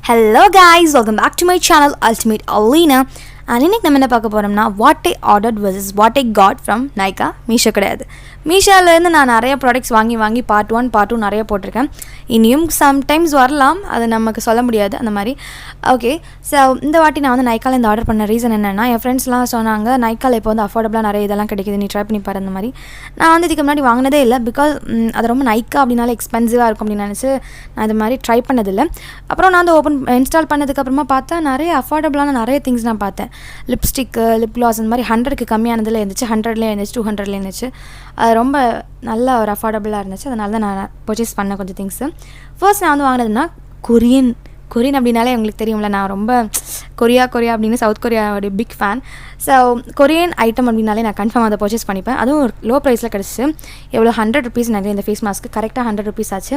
Hello guys, welcome back to my channel Ultimate Alina. And இன்னைக்கு நம்ம என்ன பார்க்க போறோம்னா what I ordered versus what I got from Nykaa. Meesho கிடையாது. மீஷோல இருந்து நான் நிறைய ப்ராடக்ட்ஸ் வாங்கி பார்ட் 1 பார்ட் 2 நிறைய போட்டிருக்கேன். இனியும் சம்டைம்ஸ் வரலாம், அது நமக்கு சொல்ல முடியாது அந்த மாதிரி. ஓகே, ஸோ இந்த வாட்டி நான் வந்து நைக்கால இந்த ஆர்டர் பண்ண ரீசன் என்னென்னா, என் ஃப்ரெண்ட்ஸ்லாம் சொன்னாங்க நைக்கால இப்போ வந்து அஃபோர்டபுளாக நிறைய இதெல்லாம் கிடைக்குது, நீ ட்ரை பண்ணி பாரு அந்த மாதிரி. நான் வந்து இதுக்கு முன்னாடி வாங்கினதே இல்லை, பிகாஸ் அது ரொம்ப நைக்கா அப்படின்னால எக்ஸ்பென்சிவாக இருக்கும் அப்படின்னு நினச்சி நான் இது மாதிரி ட்ரை பண்ணதில்லை. அப்புறம் நான் வந்து இன்ஸ்டால் பண்ணதுக்கப்புறமா பார்த்தா நிறைய அஃபோர்டபுளான நிறைய திங்ஸ் நான் பார்த்தேன். லிப்ஸ்டிக்கு, லிப் கிளாஸ் அந்த மாதிரி 100க்கு கம்மியானதில் இருந்துச்சு, 100லேயே இருந்துச்சு, 200லேயே இருந்துச்சு. அது ரொம்ப நல்ல ஒரு அஃபோர்டபுளாக இருந்துச்சு. அதனால தான் நான் பர்ச்சேஸ் பண்ணேன் கொஞ்சம் திங்ஸு. ஃபர்ஸ்ட் நான் வந்து வாங்கினதுன்னா கொரியன் அப்படின்னாலே உங்களுக்கு தெரியும்ல, நான் ரொம்ப கொரியா அப்படின்னு சவுத் கொரியாவோடைய big fan. So Korean item அப்படின்னாலே நான் கன்ஃபார்ம் அதை பர்ச்சேஸ் பண்ணிப்பேன். அதுவும் ஒரு லோ ப்ரைஸில் கிடச்சிச்சு. எவ்வளோ 100 rupees நிறைய இந்த ஃபேஸ் மாஸ்க்கு, கரெக்டாக 100 rupees ஆச்சு.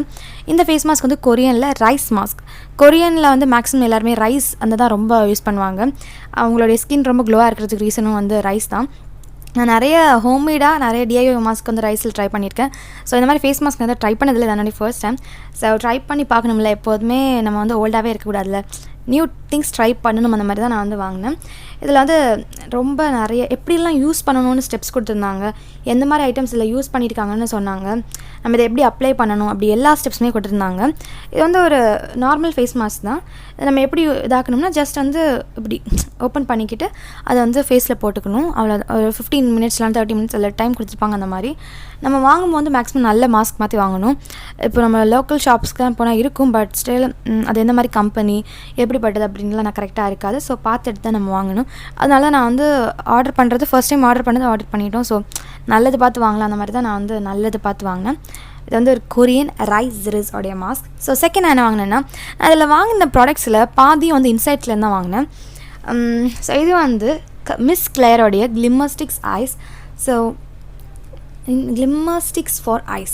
இந்த ஃபேஸ் மாஸ்க் வந்து கொரியனில் ரைஸ் மாஸ்க். கொரியனில் வந்து மேக்ஸிமம் எல்லாருமே ரைஸ் அந்த தான் ரொம்ப யூஸ் பண்ணுவாங்க. அவங்களுடைய ஸ்கின் ரொம்ப க்ளோவாக இருக்கிறதுக்கு ரீசனும் வந்து ரைஸ் தான். நான் நிறைய ஹோம்மேடாக நிறைய டிஐஒய் மாஸ்க் வந்து ரைஸில் ட்ரை பண்ணியிருக்கேன். ஸோ இந்த மாதிரி ஃபேஸ் மாஸ்க் வந்து ட்ரை பண்ணதில்லை, தானே ஃபர்ஸ்ட் டைம். ஸோ ட்ரை பண்ணி பார்க்கணும்ல, எப்போதுமே நம்ம வந்து ஓல்டாகவே இருக்கக்கூடாதுல்ல, நியூ திங்ஸ் ட்ரை பண்ணணும். அந்த மாதிரி தான் நான் வந்து வாங்கினேன். இதில் வந்து ரொம்ப நிறைய எப்படிலாம் யூஸ் பண்ணணும்னு ஸ்டெப்ஸ் கொடுத்துருந்தாங்க, எந்த மாதிரி ஐட்டம்ஸ் இதில் யூஸ் பண்ணியிருக்காங்கன்னு சொன்னாங்க, நம்ம இதை எப்படி அப்ளை பண்ணணும் அப்படி எல்லா ஸ்டெப்ஸுமே கொடுத்துருந்தாங்க. இது வந்து ஒரு நார்மல் ஃபேஸ் மாஸ்க் தான். நம்ம எப்படி இதாக்கணும்னா ஜஸ்ட் வந்து இப்படி ஓப்பன் பண்ணிக்கிட்டு அதை வந்து ஃபேஸில் போட்டுக்கணும். அவ்வளோ ஒரு 15 minutes 30 minutes அதில் டைம் கொடுத்துருப்பாங்க. அந்த மாதிரி நம்ம வாங்கும்போது மேக்ஸிமம் நல்ல மாஸ்க் மாற்றி வாங்கணும். இப்போ நம்ம லோக்கல் ஷாப்ஸ்க்கு தான் போனால் இருக்கும், பட் ஸ்டில் அது எந்த மாதிரி கம்பெனி எப்படிப்பட்டது அப்படின்லாம் நான் கரெக்டாக இருக்காது. ஸோ பார்த்துட்டு தான் நம்ம வாங்கணும். அதனால நான் வந்து ஆர்டர் பண்ணுறது ஃபர்ஸ்ட் டைம் ஆர்டர் பண்ணிட்டோம். ஸோ நல்லது பார்த்து வாங்கலாம், அந்த மாதிரி தான் நான் வந்து நல்லது பார்த்து வாங்கினேன். இது வந்து ஒரு கொரியன் ரைஸ் உடைய மாஸ்க். ஸோ செகண்ட் நான் என்ன வாங்கினேன்னா, அதில் வாங்கின ப்ராடக்ட்ஸில் பாதியும் வந்து இன்சைட்ஸ்லேருந்து தான் வாங்கினேன். ஸோ இது வந்து மிஸ் கிளேரோடைய glimmer sticks eyes. So glimmer sticks for eyes.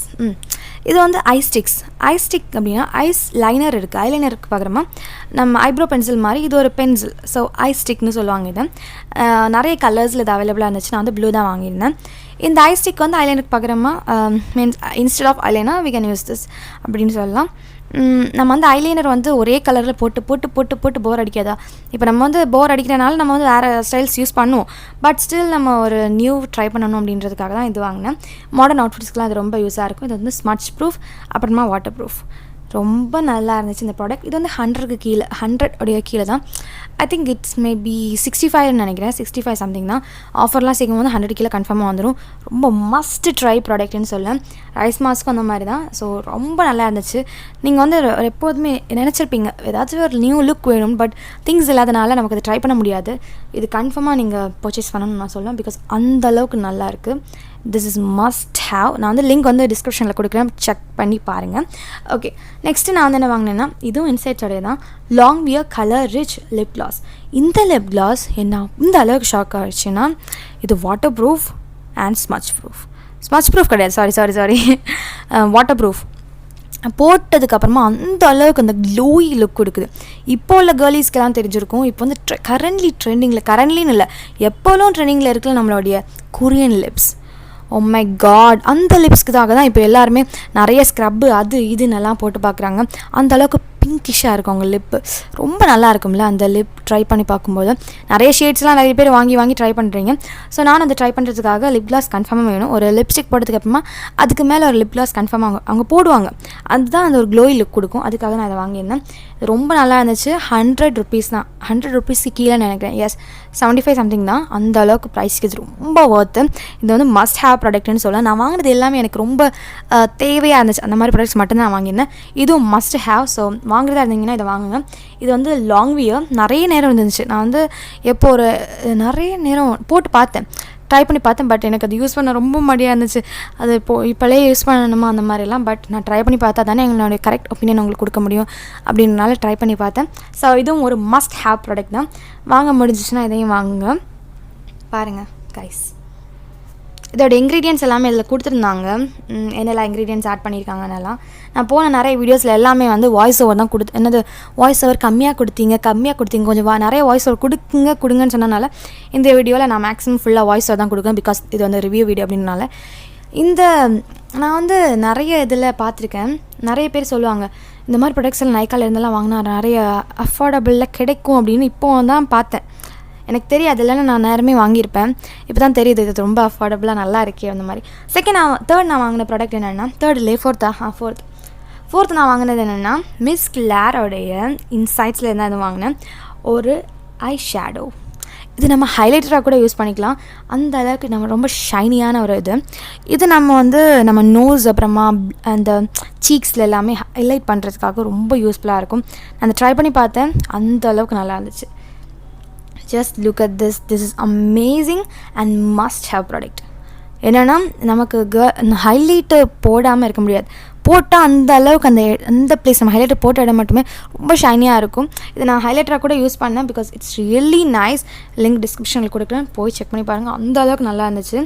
இது வந்து ஐஸ்டிக் அப்படின்னா ஐஸ் லைனர் இருக்குது. ஐலைனருக்கு பார்க்குறோமா நம்ம ஐப்ரோ பென்சில் மாதிரி இது ஒரு பென்சில். ஸோ ஐஸ்டிக்னு சொல்லுவாங்க. இதை நிறைய கலர்ஸில் இது அவைலபிளாக இருந்துச்சு. நான் வந்து ப்ளூ தான் வாங்கியிருந்தேன். இந்த ஐஸ்டிக் வந்து ஐலைனருக்கு பார்க்குறோமா, means instead of eyeliner we can use this அப்படின்னு சொல்லலாம். நம்ம வந்து ஐலைனர் வந்து ஒரே கலரில் போட்டு போர் அடிக்காதா? இப்போ நம்ம வந்து போர் அடிக்கிறனால நம்ம வந்து வேறு ஸ்டைல்ஸ் யூஸ் பண்ணுவோம், பட் ஸ்டில் நம்ம ஒரு நியூ ட்ரை பண்ணணும் அப்படின்றதுக்காக தான் இது வாங்கினேன். மாடர்ன் அவுட்ஃபிட்ஸ்க்குலாம் அது ரொம்ப யூஸாக இருக்கும். இது வந்து ஸ்மட்ச் ப்ரூஃப், அப்புறமா வாட்டர் ப்ரூஃப். ரொம்ப நல்லா இருந்துச்சு இந்த ப்ராடக்ட். இது வந்து 100க்கு கீழே, 100 கீழே தான். ஐ திங்க் இட்ஸ் மேபி 65 நினைக்கிறேன், 65 சம்திங் தான். ஆஃபர்லாம் சேர்க்கும் போது 100 கீழே கன்ஃபார்மாக வந்துடும். ரொம்ப மஸ்ட் ட்ரை ப்ராடக்ட்னு சொல்ல. ரைஸ் மாஸ்க்கும் அந்த மாதிரி தான். ஸோ ரொம்ப நல்லா இருந்துச்சு. நீங்கள் வந்து எப்போதுமே நினச்சிருப்பீங்க ஏதாச்சும் ஒரு நியூ லுக் வேணும், பட் திங்ஸ் இல்லாதனால நமக்கு அதை ட்ரை பண்ண முடியாது. இது கன்ஃபார்மாக நீங்கள் பர்ச்சேஸ் பண்ணணும்னு நான் சொல்லுவேன், பிகாஸ் அந்தளவுக்கு நல்லா இருக்குது. This is must have. நான் வந்து லிங்க் வந்து டிஸ்கிரிப்ஷனில் கொடுக்குறேன், செக் பண்ணி பாருங்கள். ஓகே, நெக்ஸ்ட்டு நான் வந்து என்ன வாங்கினேன்னா, இதுவும் இன்சைட்ஸோடைய தான், long wear colour rich lip gloss. இந்த லிப் கிளாஸ் என்ன இந்த அளவுக்கு ஷாக் ஆகிடுச்சுன்னா, இது water proof and smudge proof கிடையாது, சாரி வாட்டர் ப்ரூஃப். போட்டதுக்கப்புறமா அந்த அளவுக்கு அந்த க்ளோயி லுக் கொடுக்குது. இப்போ உள்ள கேர்ளிஸ்க்கெல்லாம் தெரிஞ்சிருக்கும். இப்போ வந்து கரண்ட்லின்னு இல்லை, எப்போலும் ட்ரெண்டிங்கில் இருக்கல நம்மளுடைய Korean lips. Oh my God, அந்த லிப்ஸ்க்கு தான் இப்போ எல்லாருமே நிறைய ஸ்க்ரப்பு அது இதுன்னெல்லாம் போட்டு பார்க்குறாங்க. அந்தளவுக்கு பிங்கிஷாக இருக்கும் அவங்க லிப்பு. ரொம்ப நல்லா இருக்கும்ல அந்த லிப் ட்ரை பண்ணி பார்க்கும்போது. நிறைய ஷேட்ஸ்லாம் நிறைய பேர் வாங்கி ட்ரை பண்ணுறீங்க. ஸோ நான் அதை ட்ரை பண்ணுறதுக்காக லிப் கிளாஸ் கன்ஃபார்மாக வேணும். ஒரு லிப்ஸ்டிக் போட்டதுக்கு அப்புறமா அதுக்கு மேலே ஒரு லிப் கிளாஸ் கன்ஃபார்மாக அவங்க போடுவாங்க. அதுதான் அந்த ஒரு க்ளோயி லுக் கொடுக்கும். அதுக்காக நான் அதை வாங்கியிருந்தேன். ரொம்ப நல்லா இருந்துச்சு. 100 rupees தான், 100 rupeesக்கு கீழே நினைக்கிறேன். எஸ், 75 சம்திங் தான். அந்த அளவுக்கு ப்ரைஸ்க்கு இது ரொம்ப ஒர்த்து. இது வந்து மஸ்ட் ஹேவ் ப்ராடக்ட்னு சொல்லலாம். நான் வாங்கினது எல்லாமே எனக்கு ரொம்ப தேவையாக இருந்துச்சு. அந்த மாதிரி ப்ராடக்ட்ஸ் மட்டும்தான் நான் வாங்கியிருந்தேன். இதுவும் மஸ்ட் ஹேவ். ஸோ வாங்குறதா இருந்தீங்கன்னா இதை வாங்குங்க. இது வந்து லாங் வியர் நிறைய நேரம் இருந்துச்சு. நான் வந்து எப்போ ஒரு நிறைய நேரம் போட்டு ட்ரை பண்ணி பார்த்தேன், பட் எனக்கு அது யூஸ் பண்ண ரொம்ப மடியாக இருந்துச்சு. அது இப்போலே யூஸ் பண்ணணுமா அந்த மாதிரிலாம். பட் நான் ட்ரை பண்ணி பார்த்தா தானே எங்களுடைய கரெக்ட் ஒப்பீனியன் உங்களுக்கு கொடுக்க முடியும் அப்படின்றனால ட்ரை பண்ணி பார்த்தேன். ஸோ இதுவும் ஒரு மஸ்ட் ஹேவ் ப்ராடக்ட் தான். வாங்க முடிஞ்சிச்சுன்னா இதையும் வாங்குங்க. பாருங்கள் கைஸ், இதோட இன்க்ரீடியன்ட்ஸ் எல்லாமே இதில் கொடுத்துருந்தாங்க, என்னெல்லாம் இன்க்ரீடியன்ட்ஸ் ஆட் பண்ணியிருக்காங்கன்னெல்லாம். நான் போன நிறைய வீடியோஸில் எல்லாமே வந்து வாய்ஸ் ஓவர் தான் வாய்ஸ் ஓவர் கம்மியாக கொடுத்தீங்க கொஞ்சம் நிறைய வாய்ஸ் ஓவர் கொடுங்கன்னு சொன்னனால இந்த வீடியோவில் நான் மேக்ஸிமம் ஃபுல்லாக வாய்ஸ் ஓவர் தான் கொடுக்குறேன், பிகாஸ் இது வந்து ரிவ்யூ வீடியோ அப்படின்னால. நான் வந்து நிறைய இதில் பார்த்துருக்கேன், நிறைய பேர் சொல்லுவாங்க இந்த மாதிரி ப்ராடக்ட்ஸ் எல்லாம் நைக்கால இருந்தெல்லாம் வாங்கினா நிறைய அஃபோர்டபுளில் கிடைக்கும் அப்படின்னு இப்போ தான் பார்த்தேன். எனக்கு தெரியாது, இல்லைன்னா நான் நேரமே வாங்கியிருப்பேன். இப்போ தான் தெரியுது இது ரொம்ப அஃபோர்டபுளாக நல்லா இருக்கே அந்த மாதிரி. தேர்ட் நான் வாங்கின ப்ராடக்ட் என்னென்னா, ஃபோர்த் நான் வாங்கினது என்னென்னா, மிஸ் கிளாரோடைய இன்சைட்ஸில் இருந்தால் இது வாங்கினேன். ஒரு ஐ ஷேடோ. இது நம்ம ஹைலைட்டராக கூட யூஸ் பண்ணிக்கலாம். அந்த அளவுக்கு நம்ம ரொம்ப ஷைனியான ஒரு இது நம்ம நோஸ் அப்புறமா அந்த சீக்ஸில் எல்லாமே ஹைலைட் பண்ணுறதுக்காக ரொம்ப யூஸ்ஃபுல்லாக இருக்கும். நான் ட்ரை பண்ணி பார்த்தேன், அந்த அளவுக்கு நல்லா இருந்துச்சு. Just look at this is amazing and must have product. என்னென்னா நமக்கு ஹைலைட்டு போடாமல் இருக்க முடியாது. போட்டால் அந்த அளவுக்கு அந்த பிளேஸ் நம்ம ஹைலைட்டர் போட்ட இடம் மட்டுமே ரொம்ப ஷைனியாக இருக்கும். இது நான் ஹைலைட்டராக கூட யூஸ் பண்ணேன் because it's really nice. Link டிஸ்கிரிப்ஷனில் கொடுக்குறேன், போய் செக் பண்ணி பாருங்கள். அந்த அளவுக்கு நல்லா இருந்துச்சு.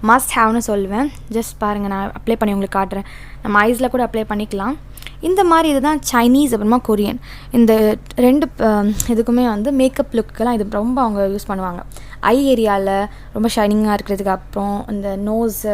மஸ்ட் ஹேவ்னு சொல்லுவேன். ஜஸ்ட் பாருங்கள், நான் அப்ளை பண்ணி உங்களுக்கு காட்டுறேன். நம்ம ஐஸில் கூட அப்ளை பண்ணிக்கலாம். இந்த மாதிரி இதுதான் சைனீஸ் அப்புறமா கொரியன். இந்த 2 இதுக்குமே மேக்கப் லுக்கெல்லாம் இது ரொம்ப அவங்க யூஸ் பண்ணுவாங்க. ஐ ஏரியாவில் ரொம்ப ஷைனிங்காக இருக்கிறதுக்கு, அப்புறம் இந்த நோஸு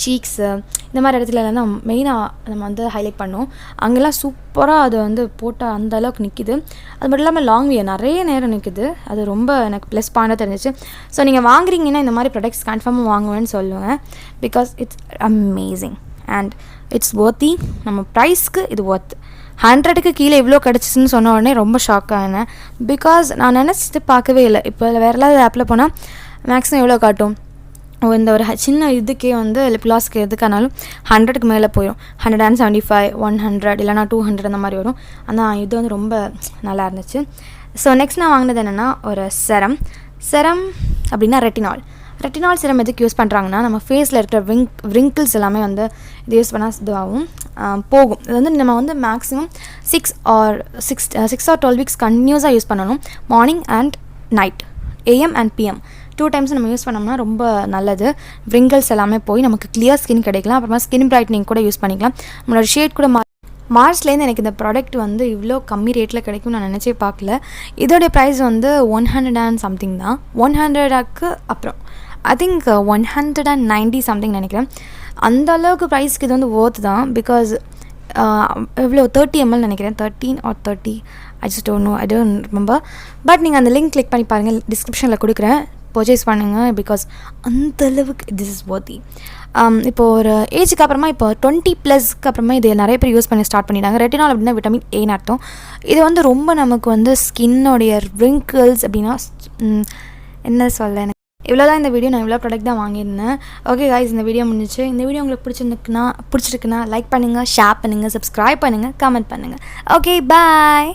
சீக்ஸு இந்த மாதிரி இடத்துலலாம் தான் மெயினாக நம்ம ஹைலைட் பண்ணுவோம். அங்கெல்லாம் சூப்பராக அது போட்டால் அந்த அளவுக்கு நிற்கிது. அது மட்டும் இல்லாமல் லாங் வே நிறைய நேரம் நிற்கிது. அது ரொம்ப எனக்கு ப்ளஸ் பாயிண்டாக தெரிஞ்சிச்சு. ஸோ நீங்கள் வாங்குறீங்கன்னா இந்த மாதிரி ப்ராடக்ட்ஸ் கன்ஃபார்மாக வாங்குவேன்னு சொல்லுவேன். Because it's amazing and it's worthy. நம்ம ப்ரைஸ்க்கு இது ஒர்த். 100க்கு கீழே இவ்வளோ கிடச்சிச்சின்னு சொன்ன உடனே ரொம்ப ஷாக் ஆனேன். பிகாஸ் நான் நினச்சிட்டு பார்க்கவே இல்லை. இப்போ வேறு ஏதாவது ஆப்பில் போனால் மேக்ஸிமம் எவ்வளோ காட்டும், இந்த ஒரு சின்ன இதுக்கே லிப் கிளாஸ்க்கு எதுக்கானாலும் 100க்கு மேலே போயிடும். 175, 100 இல்லைனா 200 அந்த மாதிரி வரும். ஆனால் இது ரொம்ப நல்லா இருந்துச்சு. ஸோ நெக்ஸ்ட் நான் வாங்கினது என்னென்னா, ஒரு செரம் அப்படின்னா ரெட்டினால் சிரம் எதுக்கு யூஸ் பண்ணுறாங்கன்னா, நம்ம ஃபேஸில் இருக்கிற wrinkles எல்லாமே இது யூஸ் பண்ணால் இதுவாகும் போகும். இது நம்ம மேக்ஸிமம் 6 or 12 வீக்ஸ் கண்டினியூஸாக யூஸ் பண்ணணும். Morning and night, AM and PM 2 times நம்ம யூஸ் பண்ணோம்னா ரொம்ப நல்லது. wrinkles எல்லாமே போய் நமக்கு கிளியர் ஸ்கின் கிடைக்கலாம். அப்புறமா ஸ்கின் பிரைட்னிங் கூட யூஸ் பண்ணிக்கலாம். நம்மளோட ஷேட் கூட மார்ச்லேருந்து எனக்கு இந்த ப்ராடக்ட் இவ்வளோ கம்மி ரேட்டில் கிடைக்கும் நான் நினச்சே பார்க்கல. இதோடைய ப்ரைஸ் 100 and something தான். 100க்கு அப்புறம் ஐ திங்க் 190 something நினைக்கிறேன். அந்த அளவுக்கு ப்ரைஸ்க்கு இது ஒர்த் தான். பிகாஸ் எவ்வளோ 30 ml நினைக்கிறேன், 13 or 30, I just don't know, I don't remember. But நீங்கள் அந்த லிங்க் கிளிக் பண்ணி பாருங்கள், டிஸ்கிரிப்ஷனில் கொடுக்குறேன், பர்ச்சேஸ் பண்ணுங்கள். பிகாஸ் அந்தளவுக்கு திஸ் இஸ் ஒர்த்தி. இப்போது ஒரு ஏஜுக்கு அப்புறமா, இப்போ 20+க்கு அப்புறமா இது நிறைய பேர் யூஸ் பண்ணி ஸ்டார்ட் பண்ணிட்டாங்க. ரெட்டினால் அப்படின்னா விட்டமின் ஏன்னு அர்த்தம். இது ரொம்ப நமக்கு ஸ்கின்னோடைய wrinkles அப்படின்னா என்ன சொல்ல, எனக்கு இவ்வளோ தான் இந்த வீடியோ. நான் இவ்வளோ ப்ராடக்ட் தான் வாங்கியிருந்தேன். ஓகே காய்ஸ், இந்த வீடியோ முடிஞ்சிச்சு. இந்த வீடியோ உங்களுக்கு பிடிச்சிருக்குன்னா லைக் பண்ணுங்கள், ஷேர் பண்ணுங்கள், சப்ஸ்கிரைப் பண்ணுங்கள், கமெண்ட் பண்ணுங்கள். ஓகே, பாய்.